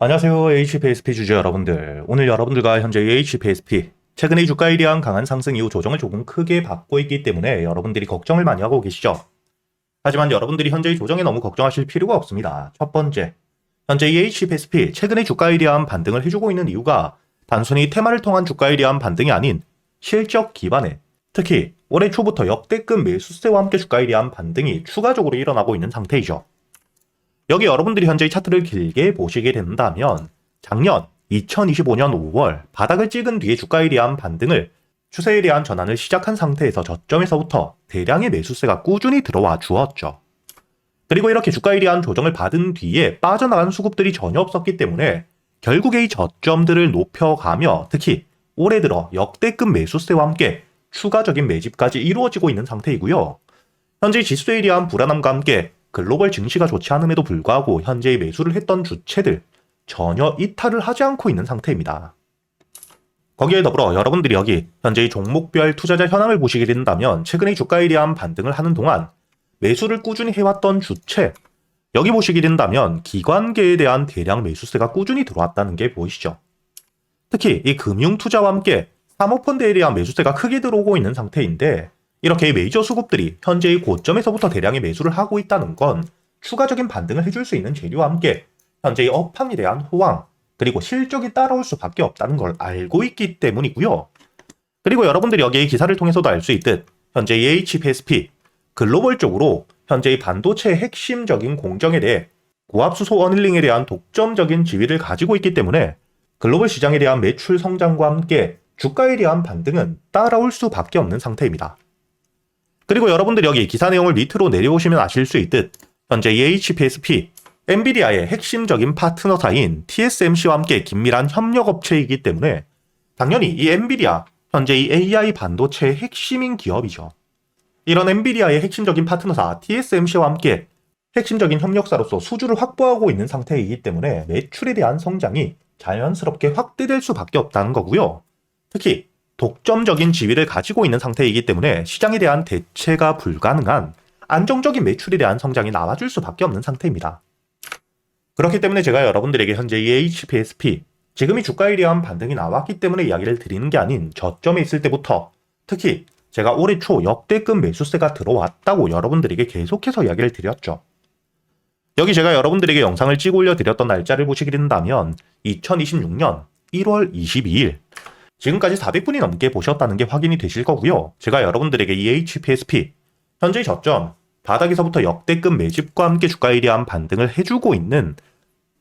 안녕하세요. HPSP 주주 여러분들. 오늘 여러분들과 현재 HPSP 최근에 주가에 대한 강한 상승 이후 조정을 조금 크게 받고 있기 때문에 여러분들이 걱정을 많이 하고 계시죠. 하지만 여러분들이 현재의 조정에 너무 걱정하실 필요가 없습니다. 첫 번째, 현재 HPSP 최근에 주가에 대한 반등을 해주고 있는 이유가 단순히 테마를 통한 주가에 대한 반등이 아닌 실적 기반의, 특히 올해 초부터 역대급 매수세와 함께 주가에 대한 반등이 추가적으로 일어나고 있는 상태이죠. 여기 여러분들이 현재 차트를 길게 보시게 된다면 작년 2025년 5월 바닥을 찍은 뒤에 주가에 대한 반등을 추세에 대한 전환을 시작한 상태에서 저점에서부터 대량의 매수세가 꾸준히 들어와 주었죠. 그리고 이렇게 주가에 대한 조정을 받은 뒤에 빠져나간 수급들이 전혀 없었기 때문에 결국에 이 저점들을 높여가며 특히 올해 들어 역대급 매수세와 함께 추가적인 매집까지 이루어지고 있는 상태이고요. 현재 지수에 대한 불안함과 함께 글로벌 증시가 좋지 않음에도 불구하고 현재의 매수를 했던 주체들 전혀 이탈을 하지 않고 있는 상태입니다. 거기에 더불어 여러분들이 여기 현재의 종목별 투자자 현황을 보시게 된다면 최근의 주가에 대한 반등을 하는 동안 매수를 꾸준히 해왔던 주체, 여기 보시게 된다면 기관계에 대한 대량 매수세가 꾸준히 들어왔다는 게 보이시죠. 특히 이 금융투자와 함께 사모펀드에 대한 매수세가 크게 들어오고 있는 상태인데 이렇게 메이저 수급들이 현재의 고점에서부터 대량의 매수를 하고 있다는 건 추가적인 반등을 해줄 수 있는 재료와 함께 현재의 업황에 대한 호황, 그리고 실적이 따라올 수밖에 없다는 걸 알고 있기 때문이고요. 그리고 여러분들이 여기에 기사를 통해서도 알 수 있듯 현재 HPSP 글로벌적으로 현재의 반도체의 핵심적인 공정에 대해 고압수소 어닐링에 대한 독점적인 지위를 가지고 있기 때문에 글로벌 시장에 대한 매출 성장과 함께 주가에 대한 반등은 따라올 수밖에 없는 상태입니다. 그리고 여러분들이 여기 기사 내용을 밑으로 내려오시면 아실 수 있듯 현재 HPSP, 엔비디아의 핵심적인 파트너사인 TSMC와 함께 긴밀한 협력업체이기 때문에 당연히 이 엔비디아, 현재 이 AI 반도체의 핵심인 기업이죠. 이런 엔비디아의 핵심적인 파트너사 TSMC와 함께 핵심적인 협력사로서 수주를 확보하고 있는 상태이기 때문에 매출에 대한 성장이 자연스럽게 확대될 수밖에 없다는 거고요. 특히 독점적인 지위를 가지고 있는 상태이기 때문에 시장에 대한 대체가 불가능한 안정적인 매출에 대한 성장이 나와줄 수밖에 없는 상태입니다. 그렇기 때문에 제가 여러분들에게 현재 이 HPSP, 지금이 주가에 대한 반등이 나왔기 때문에 이야기를 드리는 게 아닌 저점에 있을 때부터 특히 제가 올해 초 역대급 매수세가 들어왔다고 여러분들에게 계속해서 이야기를 드렸죠. 여기 제가 여러분들에게 영상을 찍어 올려드렸던 날짜를 보시게 된다면 2026년 1월 22일 지금까지 400분이 넘게 보셨다는 게 확인이 되실 거고요. 제가 여러분들에게 이 HPSP, 현재의 저점, 바닥에서부터 역대급 매집과 함께 주가에 대한 반등을 해주고 있는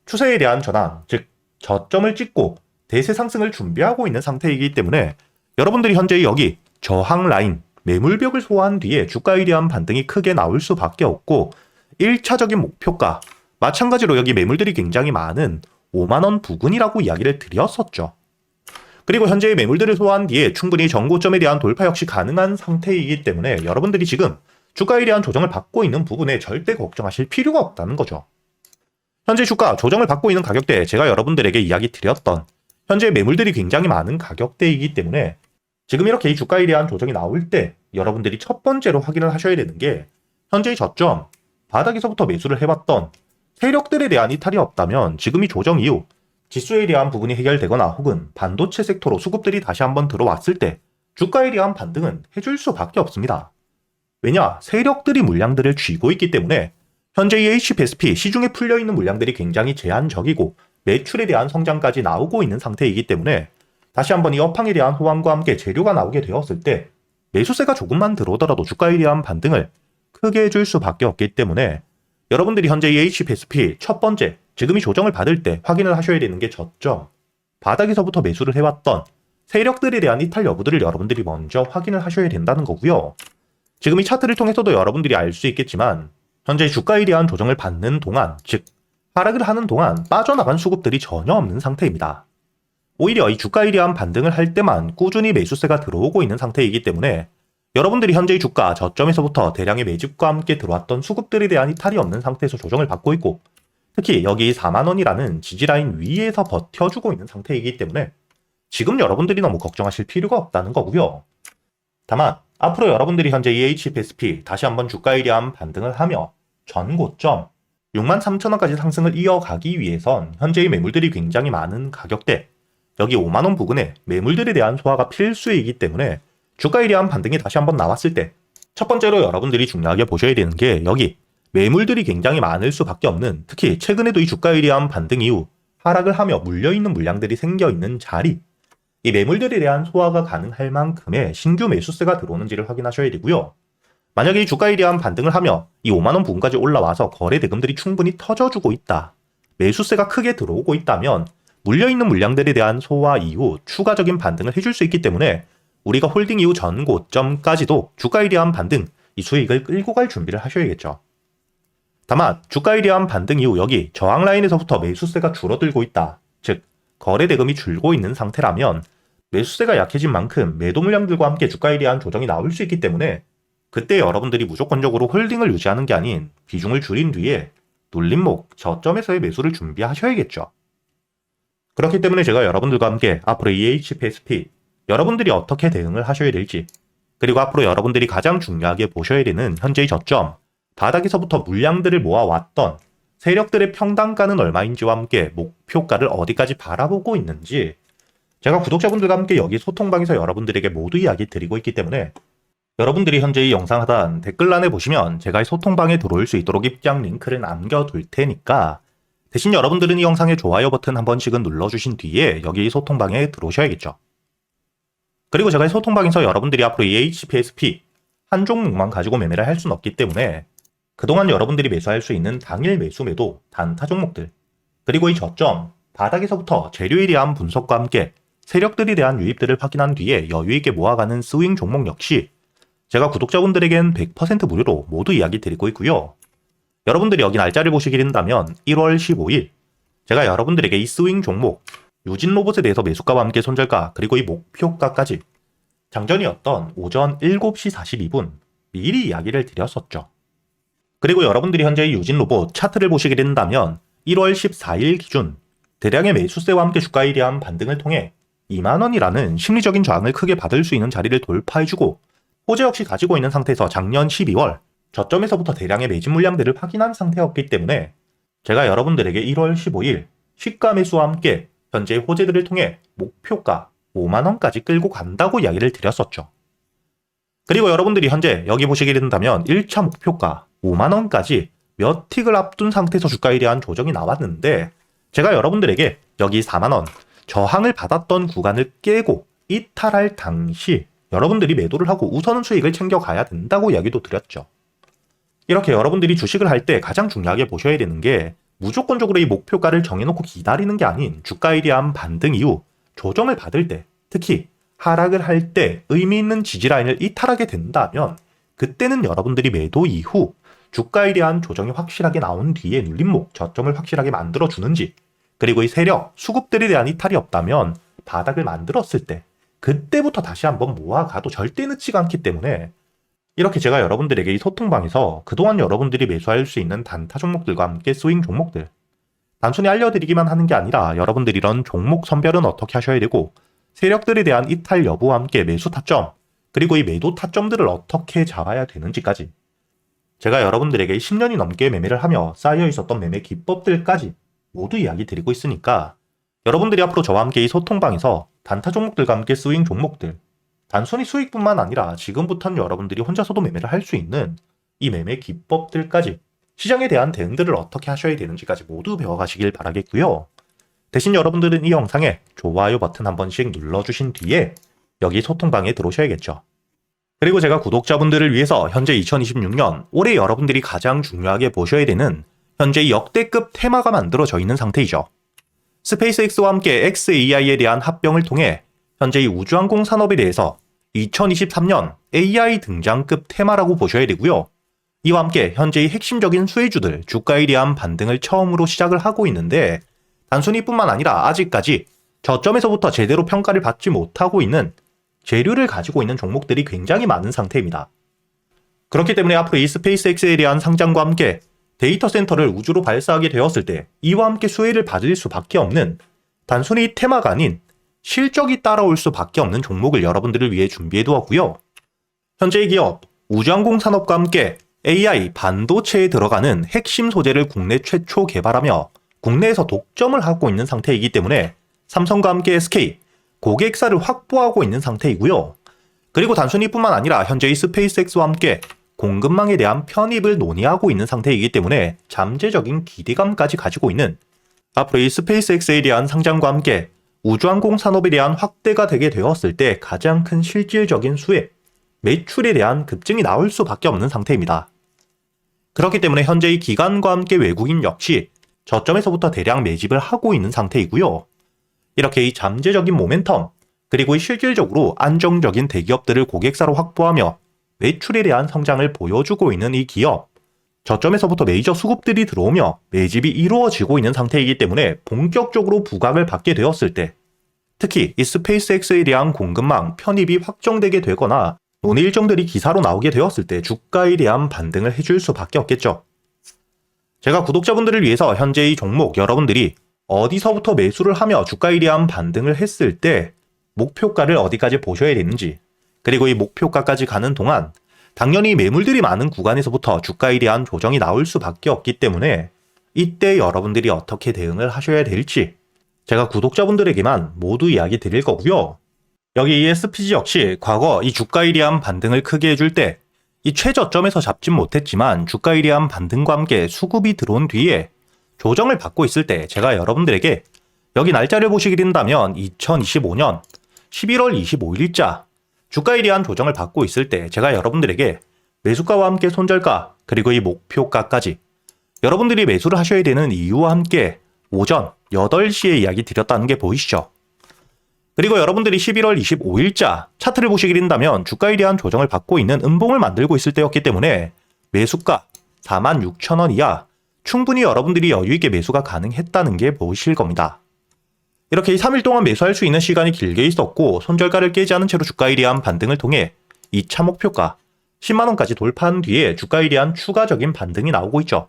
추세에 대한 전환, 즉 저점을 찍고 대세 상승을 준비하고 있는 상태이기 때문에 여러분들이 현재 여기 저항 라인, 매물벽을 소화한 뒤에 주가에 대한 반등이 크게 나올 수밖에 없고 1차적인 목표가 마찬가지로 여기 매물들이 굉장히 많은 5만원 부근이라고 이야기를 드렸었죠. 그리고 현재의 매물들을 소화한 뒤에 충분히 전고점에 대한 돌파 역시 가능한 상태이기 때문에 여러분들이 지금 주가에 대한 조정을 받고 있는 부분에 절대 걱정하실 필요가 없다는 거죠. 현재 주가 조정을 받고 있는 가격대, 제가 여러분들에게 이야기 드렸던 현재 매물들이 굉장히 많은 가격대이기 때문에 지금 이렇게 이 주가에 대한 조정이 나올 때 여러분들이 첫 번째로 확인을 하셔야 되는 게 현재의 저점, 바닥에서부터 매수를 해봤던 세력들에 대한 이탈이 없다면 지금 이 조정 이후 지수에 대한 부분이 해결되거나 혹은 반도체 섹터로 수급들이 다시 한번 들어왔을 때 주가에 대한 반등은 해줄 수밖에 없습니다. 왜냐? 세력들이 물량들을 쥐고 있기 때문에 현재 이 HPSP 시중에 풀려있는 물량들이 굉장히 제한적이고 매출에 대한 성장까지 나오고 있는 상태이기 때문에 다시 한번 이 업황에 대한 호황과 함께 재료가 나오게 되었을 때 매수세가 조금만 들어오더라도 주가에 대한 반등을 크게 해줄 수밖에 없기 때문에 여러분들이 현재 이 HPSP 첫 번째, 지금이 조정을 받을 때 확인을 하셔야 되는 게 저점, 바닥에서부터 매수를 해왔던 세력들에 대한 이탈 여부들을 여러분들이 먼저 확인을 하셔야 된다는 거고요. 지금 이 차트를 통해서도 여러분들이 알 수 있겠지만 현재 주가에 대한 조정을 받는 동안, 즉 하락을 하는 동안 빠져나간 수급들이 전혀 없는 상태입니다. 오히려 이 주가에 대한 반등을 할 때만 꾸준히 매수세가 들어오고 있는 상태이기 때문에 여러분들이 현재의 주가 저점에서부터 대량의 매집과 함께 들어왔던 수급들에 대한 이탈이 없는 상태에서 조정을 받고 있고 특히 여기 4만원이라는 지지라인 위에서 버텨주고 있는 상태이기 때문에 지금 여러분들이 너무 걱정하실 필요가 없다는 거고요. 다만 앞으로 여러분들이 현재 HPSP 다시 한번 주가에 대한 반등을 하며 전고점, 63,000원까지 상승을 이어가기 위해선 현재의 매물들이 굉장히 많은 가격대, 여기 5만원 부근에 매물들에 대한 소화가 필수이기 때문에 주가에 대한 반등이 다시 한번 나왔을 때 첫 번째로 여러분들이 중요하게 보셔야 되는 게 여기 매물들이 굉장히 많을 수밖에 없는, 특히 최근에도 이 주가에 대한 반등 이후 하락을 하며 물려있는 물량들이 생겨있는 자리, 이 매물들에 대한 소화가 가능할 만큼의 신규 매수세가 들어오는지를 확인하셔야 되고요. 만약에 이 주가에 대한 반등을 하며 이 5만원 부근까지 올라와서 거래 대금들이 충분히 터져주고 있다, 매수세가 크게 들어오고 있다면 물려있는 물량들에 대한 소화 이후 추가적인 반등을 해줄 수 있기 때문에 우리가 홀딩 이후 전 고점까지도 주가에 대한 반등, 이 수익을 끌고 갈 준비를 하셔야겠죠. 다만 주가에 대한 반등 이후 여기 저항 라인에서부터 매수세가 줄어들고 있다, 즉 거래 대금이 줄고 있는 상태라면 매수세가 약해진 만큼 매도 물량들과 함께 주가에 대한 조정이 나올 수 있기 때문에 그때 여러분들이 무조건적으로 홀딩을 유지하는 게 아닌 비중을 줄인 뒤에 눌림목 저점에서의 매수를 준비하셔야겠죠. 그렇기 때문에 제가 여러분들과 함께 앞으로 EHPSP 여러분들이 어떻게 대응을 하셔야 될지, 그리고 앞으로 여러분들이 가장 중요하게 보셔야 되는 현재의 저점, 바닥에서부터 물량들을 모아왔던 세력들의 평단가는 얼마인지와 함께 목표가를 어디까지 바라보고 있는지 제가 구독자분들과 함께 여기 소통방에서 여러분들에게 모두 이야기 드리고 있기 때문에 여러분들이 현재 이 영상 하단 댓글란에 보시면 제가 이 소통방에 들어올 수 있도록 입장 링크를 남겨둘 테니까 대신 여러분들은 이 영상의 좋아요 버튼 한 번씩은 눌러주신 뒤에 여기 소통방에 들어오셔야겠죠. 그리고 제가 이 소통방에서 여러분들이 앞으로 EHPSP 한 종목만 가지고 매매를 할 수는 없기 때문에 그동안 여러분들이 매수할 수 있는 당일 매수 매도 단타 종목들, 그리고 이 저점, 바닥에서부터 재료에 대한 분석과 함께 세력들에 대한 유입들을 확인한 뒤에 여유있게 모아가는 스윙 종목 역시 제가 구독자분들에겐 100% 무료로 모두 이야기 드리고 있고요. 여러분들이 여기 날짜를 보시게 된다면 1월 15일 제가 여러분들에게 이 스윙 종목 유진 로봇에 대해서 매수가와 함께 손절가 그리고 이 목표가까지 장전이었던 오전 7시 42분 미리 이야기를 드렸었죠. 그리고 여러분들이 현재 이 유진 로봇 차트를 보시게 된다면 1월 14일 기준 대량의 매수세와 함께 주가에 대한 반등을 통해 2만원이라는 심리적인 저항을 크게 받을 수 있는 자리를 돌파해주고 호재 역시 가지고 있는 상태에서 작년 12월 저점에서부터 대량의 매집 물량들을 확인한 상태였기 때문에 제가 여러분들에게 1월 15일 시가 매수와 함께 현재의 호재들을 통해 목표가 5만원까지 끌고 간다고 이야기를 드렸었죠. 그리고 여러분들이 현재 여기 보시게 된다면 1차 목표가 5만원까지 몇 틱을 앞둔 상태에서 주가에 대한 조정이 나왔는데 제가 여러분들에게 여기 4만원 저항을 받았던 구간을 깨고 이탈할 당시 여러분들이 매도를 하고 우선은 수익을 챙겨가야 된다고 이야기도 드렸죠. 이렇게 여러분들이 주식을 할 때 가장 중요하게 보셔야 되는 게 무조건적으로 이 목표가를 정해놓고 기다리는 게 아닌 주가에 대한 반등 이후 조정을 받을 때, 특히 하락을 할 때 의미 있는 지지라인을 이탈하게 된다면 그때는 여러분들이 매도 이후 주가에 대한 조정이 확실하게 나온 뒤에 눌림목 저점을 확실하게 만들어주는지, 그리고 이 세력, 수급들에 대한 이탈이 없다면 바닥을 만들었을 때 그때부터 다시 한번 모아가도 절대 늦지가 않기 때문에 이렇게 제가 여러분들에게 이 소통방에서 그동안 여러분들이 매수할 수 있는 단타 종목들과 함께 스윙 종목들 단순히 알려드리기만 하는 게 아니라 여러분들이 이런 종목 선별은 어떻게 하셔야 되고 세력들에 대한 이탈 여부와 함께 매수 타점 그리고 이 매도 타점들을 어떻게 잡아야 되는지까지 제가 여러분들에게 10년이 넘게 매매를 하며 쌓여 있었던 매매 기법들까지 모두 이야기 드리고 있으니까 여러분들이 앞으로 저와 함께 이 소통방에서 단타 종목들과 함께 스윙 종목들 단순히 수익뿐만 아니라 지금부터는 여러분들이 혼자서도 매매를 할 수 있는 이 매매 기법들까지 시장에 대한 대응들을 어떻게 하셔야 되는지까지 모두 배워가시길 바라겠고요. 대신 여러분들은 이 영상에 좋아요 버튼 한 번씩 눌러주신 뒤에 여기 소통방에 들어오셔야겠죠. 그리고 제가 구독자분들을 위해서 현재 2026년 올해 여러분들이 가장 중요하게 보셔야 되는 현재 역대급 테마가 만들어져 있는 상태이죠. 스페이스X와 함께 xAI에 대한 합병을 통해 현재 이 우주항공 산업에 대해서 2023년 AI 등장급 테마라고 보셔야 되고요. 이와 함께 현재의 핵심적인 수혜주들 주가에 대한 반등을 처음으로 시작을 하고 있는데 단순히 뿐만 아니라 아직까지 저점에서부터 제대로 평가를 받지 못하고 있는 재료를 가지고 있는 종목들이 굉장히 많은 상태입니다. 그렇기 때문에 앞으로 이 스페이스X에 대한 상장과 함께 데이터 센터를 우주로 발사하게 되었을 때 이와 함께 수혜를 받을 수밖에 없는 단순히 테마가 아닌 실적이 따라올 수밖에 없는 종목을 여러분들을 위해 준비해 두었고요. 현재의 기업 우주항공 산업과 함께 AI 반도체에 들어가는 핵심 소재를 국내 최초 개발하며 국내에서 독점을 하고 있는 상태이기 때문에 삼성과 함께 SK, 고객사를 확보하고 있는 상태이고요. 그리고 단순히 뿐만 아니라 현재 이 스페이스X와 함께 공급망에 대한 편입을 논의하고 있는 상태이기 때문에 잠재적인 기대감까지 가지고 있는, 앞으로 이 스페이스X에 대한 상장과 함께 우주항공 산업에 대한 확대가 되게 되었을 때 가장 큰 실질적인 수혜, 매출에 대한 급증이 나올 수밖에 없는 상태입니다. 그렇기 때문에 현재 이 기관과 함께 외국인 역시 저점에서부터 대량 매집을 하고 있는 상태이고요. 이렇게 이 잠재적인 모멘텀, 그리고 이 실질적으로 안정적인 대기업들을 고객사로 확보하며 매출에 대한 성장을 보여주고 있는 이 기업, 저점에서부터 메이저 수급들이 들어오며 매집이 이루어지고 있는 상태이기 때문에 본격적으로 부각을 받게 되었을 때, 특히 이 스페이스X에 대한 공급망 편입이 확정되게 되거나 논의 일정들이 기사로 나오게 되었을 때 주가에 대한 반등을 해줄 수밖에 없겠죠. 제가 구독자분들을 위해서 현재 이 종목 여러분들이 어디서부터 매수를 하며 주가에 대한 반등을 했을 때 목표가를 어디까지 보셔야 되는지, 그리고 이 목표가까지 가는 동안 당연히 매물들이 많은 구간에서부터 주가에 대한 조정이 나올 수밖에 없기 때문에 이때 여러분들이 어떻게 대응을 하셔야 될지 제가 구독자분들에게만 모두 이야기 드릴 거고요. 여기 이 SPG 역시 과거 이 주가에 대한 반등을 크게 해줄 때 이 최저점에서 잡진 못했지만 주가에 대한 반등과 함께 수급이 들어온 뒤에 조정을 받고 있을 때 제가 여러분들에게 여기 날짜를 보시게 된다면 2025년 11월 25일자 주가에 대한 조정을 받고 있을 때 제가 여러분들에게 매수가와 함께 손절가, 그리고 이 목표가까지 여러분들이 매수를 하셔야 되는 이유와 함께 오전 8시에 이야기 드렸다는 게 보이시죠? 그리고 여러분들이 11월 25일자 차트를 보시게 된다면 주가에 대한 조정을 받고 있는 음봉을 만들고 있을 때였기 때문에 매수가 46,000원 이하 충분히 여러분들이 여유있게 매수가 가능했다는 게 보이실 겁니다. 이렇게 3일 동안 매수할 수 있는 시간이 길게 있었고 손절가를 깨지 않은 채로 주가에 대한 반등을 통해 2차 목표가 10만원까지 돌파한 뒤에 주가에 대한 추가적인 반등이 나오고 있죠.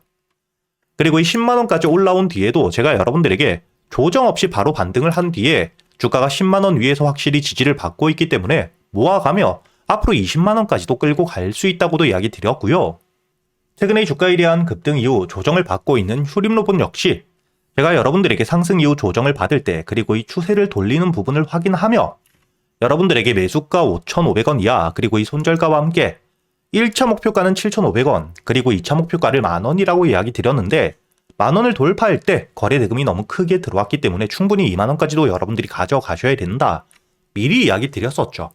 그리고 이 10만원까지 올라온 뒤에도 제가 여러분들에게 조정 없이 바로 반등을 한 뒤에 주가가 10만원 위에서 확실히 지지를 받고 있기 때문에 모아가며 앞으로 20만원까지도 끌고 갈 수 있다고도 이야기 드렸고요. 최근에 주가에 대한 급등 이후 조정을 받고 있는 휴림로봇 역시 제가 여러분들에게 상승 이후 조정을 받을 때, 그리고 이 추세를 돌리는 부분을 확인하며 여러분들에게 매수가 5,500원 이하, 그리고 이 손절가와 함께 1차 목표가는 7,500원, 그리고 2차 목표가를 만원이라고 이야기 드렸는데 만원을 돌파할 때 거래 대금이 너무 크게 들어왔기 때문에 충분히 2만원까지도 여러분들이 가져가셔야 된다, 미리 이야기 드렸었죠.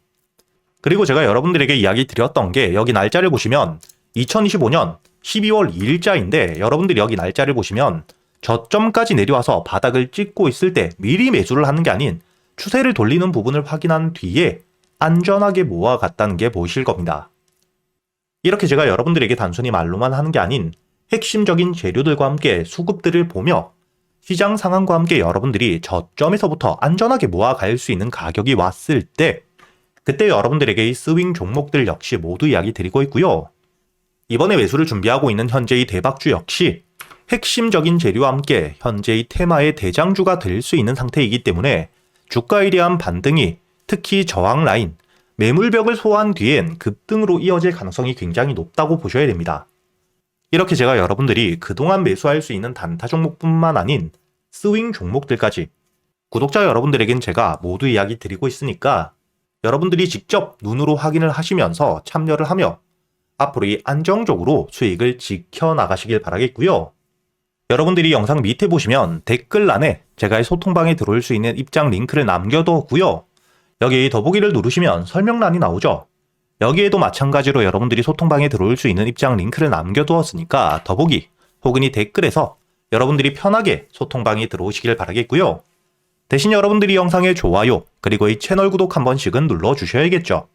그리고 제가 여러분들에게 이야기 드렸던 게 여기 날짜를 보시면 2025년 12월 2일자인데 여러분들이 여기 날짜를 보시면 저점까지 내려와서 바닥을 찍고 있을 때 미리 매수를 하는 게 아닌 추세를 돌리는 부분을 확인한 뒤에 안전하게 모아갔다는 게 보이실 겁니다. 이렇게 제가 여러분들에게 단순히 말로만 하는 게 아닌 핵심적인 재료들과 함께 수급들을 보며 시장 상황과 함께 여러분들이 저점에서부터 안전하게 모아갈 수 있는 가격이 왔을 때 그때 여러분들에게 이 스윙 종목들 역시 모두 이야기 드리고 있고요. 이번에 매수를 준비하고 있는 현재의 대박주 역시 핵심적인 재료와 함께 현재의 테마의 대장주가 될 수 있는 상태이기 때문에 주가에 대한 반등이 특히 저항 라인, 매물벽을 소화한 뒤엔 급등으로 이어질 가능성이 굉장히 높다고 보셔야 됩니다. 이렇게 제가 여러분들이 그동안 매수할 수 있는 단타 종목뿐만 아닌 스윙 종목들까지 구독자 여러분들에겐 제가 모두 이야기 드리고 있으니까 여러분들이 직접 눈으로 확인을 하시면서 참여를 하며 앞으로 이 안정적으로 수익을 지켜나가시길 바라겠고요. 여러분들이 영상 밑에 보시면 댓글란에 제가 이 소통방에 들어올 수 있는 입장 링크를 남겨뒀고요. 여기 더보기를 누르시면 설명란이 나오죠. 여기에도 마찬가지로 여러분들이 소통방에 들어올 수 있는 입장 링크를 남겨두었으니까 더보기 혹은 이 댓글에서 여러분들이 편하게 소통방에 들어오시길 바라겠고요. 대신 여러분들이 영상의 좋아요 그리고 이 채널 구독 한 번씩은 눌러주셔야겠죠.